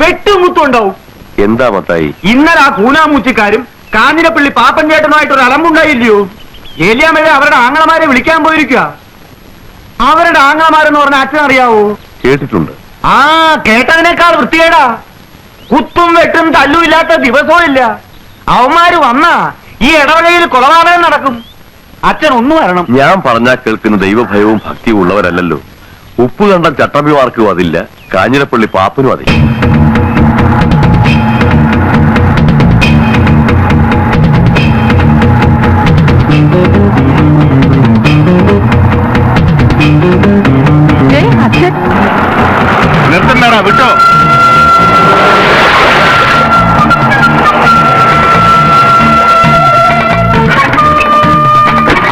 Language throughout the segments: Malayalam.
വെട്ടുമുത്തും ഉണ്ടാവും. എന്താ മത്തായി? ഇന്നലെ ആ കൂനാമൂച്ചിക്കാരും കാഞ്ഞിരപ്പള്ളി പാപ്പൻ ചേട്ടനുമായിട്ടൊരു അലമ്പുണ്ടായില്ലയോ? ഏലിയാമ്മ അവരുടെ ആങ്ങളമാരെ വിളിക്കാൻ പോയിരിക്കുക. അവരുടെ ആങ്ങളമാരെന്ന് പറഞ്ഞ അച്ഛനറിയാവോ? കേട്ടിട്ടുണ്ട്. ആ കേട്ടതിനേക്കാൾ വൃത്തികേടാ. കുത്തും വെട്ടും തല്ലും ഇല്ലാത്ത ദിവസവും ഇല്ല. അവന്മാര് വന്നാ ഈ ഇടവകയിൽ കൊലപാതകം നടക്കും. അച്ഛൻ ഒന്ന് വരണം. ഞാൻ പറഞ്ഞാൽ കേൾക്കുന്ന ദൈവഭയവും ഭക്തിയും ഉള്ളവരല്ലല്ലോ. ഉപ്പ് കണ്ട ചട്ടമ്പിമാർക്കും അതില്ല, കാഞ്ഞിരപ്പള്ളി പാപ്പനും അതില്ല. നിർത്തണ്ടാ, വിട്ടോ.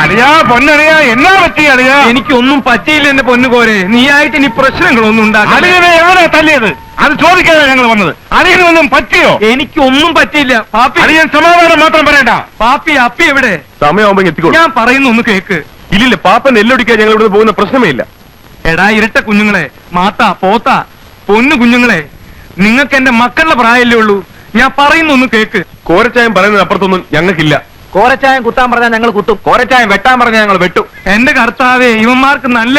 അളിയാ, പൊന്നളിയാ, എന്നാ പറ്റി അളിയാ? എനിക്കൊന്നും പറ്റിയില്ല എന്റെ പൊന്നുപോരെ. നീയായിട്ട് ഇനി പ്രശ്നങ്ങളൊന്നും ഉണ്ടാക്കും. അളിയനെ എവിടെ തല്ലിയത്? അത് ചോദിക്കാതെ ഞങ്ങൾ വന്നത്. അളിയനൊന്നും പറ്റിയോ? എനിക്കൊന്നും പറ്റിയില്ല പാപ്പി. അളിയൻ സമാധാനം മാത്രം പറയണ്ട. പാപ്പി അപ്പി എവിടെ? സമയമാകുമ്പോ എത്തിക്കോളൂ. ഞാൻ പറയുന്ന ഒന്ന് കേക്ക്. ഇല്ലില്ല, പാപ്പൻ നെല്ലൊടിക്കാൻ ഞങ്ങൾ ഇവിടെ പോകുന്ന പ്രശ്നമേ ഇല്ല. എടാ ഇരട്ട കുഞ്ഞുങ്ങളെ, മാത്ത പോത്ത പൊന്നു കുഞ്ഞുങ്ങളെ, നിങ്ങൾക്ക് എന്റെ മക്കളുടെ പ്രായമല്ലേ ഉള്ളൂ. ഞാൻ പറയുന്ന ഒന്ന് കേക്ക്. കോരച്ചായം പറയുന്നത് അപ്പുറത്തൊന്നും ഞങ്ങൾക്കില്ല. കോരച്ചായം കുത്താൻ പറഞ്ഞാൽ ഞങ്ങൾ കുത്തും, കോരച്ചായം വെട്ടാൻ പറഞ്ഞാൽ ഞങ്ങൾ വെട്ടും. എന്റെ കർത്താവേ, ഇവന്മാർക്ക് നല്ല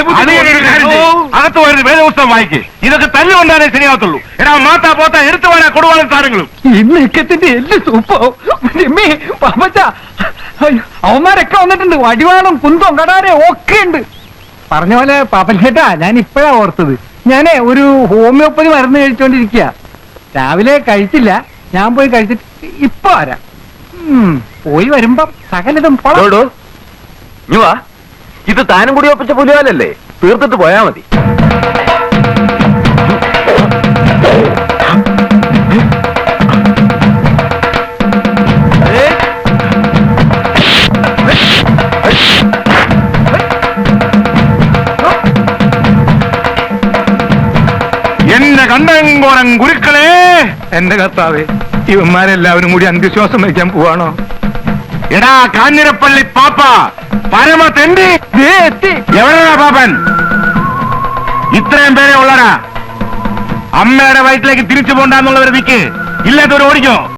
അകത്ത് വരുന്ന വേദപുസ്തകം വായിക്ക്. ഇതൊക്കെ തല്ലുകൊണ്ടാലേ ശരിയാകത്തുള്ളൂ. എടാ മാത്താ പോത്ത എടുത്തു പോരാ കൊടുവാളും സാധനങ്ങളും. ഇന്നക്കത്തിന്റെ എല്ല് സൂപ്പോ അവന്മാരൊക്കെ വന്നിട്ടുണ്ട്. വടിവാളും കുന്തവും കടാരെ ഒക്കെ ഉണ്ട്. പറഞ്ഞ പോലെ പാപ്പൻ ചേട്ടാ, ഞാൻ ഇപ്പഴാ ഓർത്തത്. ഞാനേ ഒരു ഹോമിയോപ്പതി മരുന്ന് കഴിച്ചോണ്ടിരിക്കുക. രാവിലെ കഴിച്ചില്ല, ഞാൻ പോയി കഴിച്ചിട്ട് ഇപ്പൊ വരാം. പോയി വരുമ്പം സകലതും ഇത് താനും കൂടി ഒപ്പിച്ച പുലിവാലല്ലേ, തീർത്തിട്ട് പോയാ മതി. എന്റെ കണ്ടങ്കോറൻ ഗുരുക്കളെ, എന്റെ കർത്താവേ, ഇവന്മാരെല്ലാവരും കൂടി അന്ത്യശ്വാസം വയ്ക്കാൻ പോവാണോ? എടാ കാഞ്ഞിരപ്പള്ളി പാപ്പ പരമ തെണ്ടി, എവിടെയാ പാപ്പൻ? ഇത്രയും പേരെ ഉള്ളടാ. അമ്മയുടെ വയറ്റിലേക്ക് തിരിച്ചു പോണ്ടെന്നുള്ളവർ നിൽക്ക്, ഇല്ലാത്തവർ ഓടിക്കോ.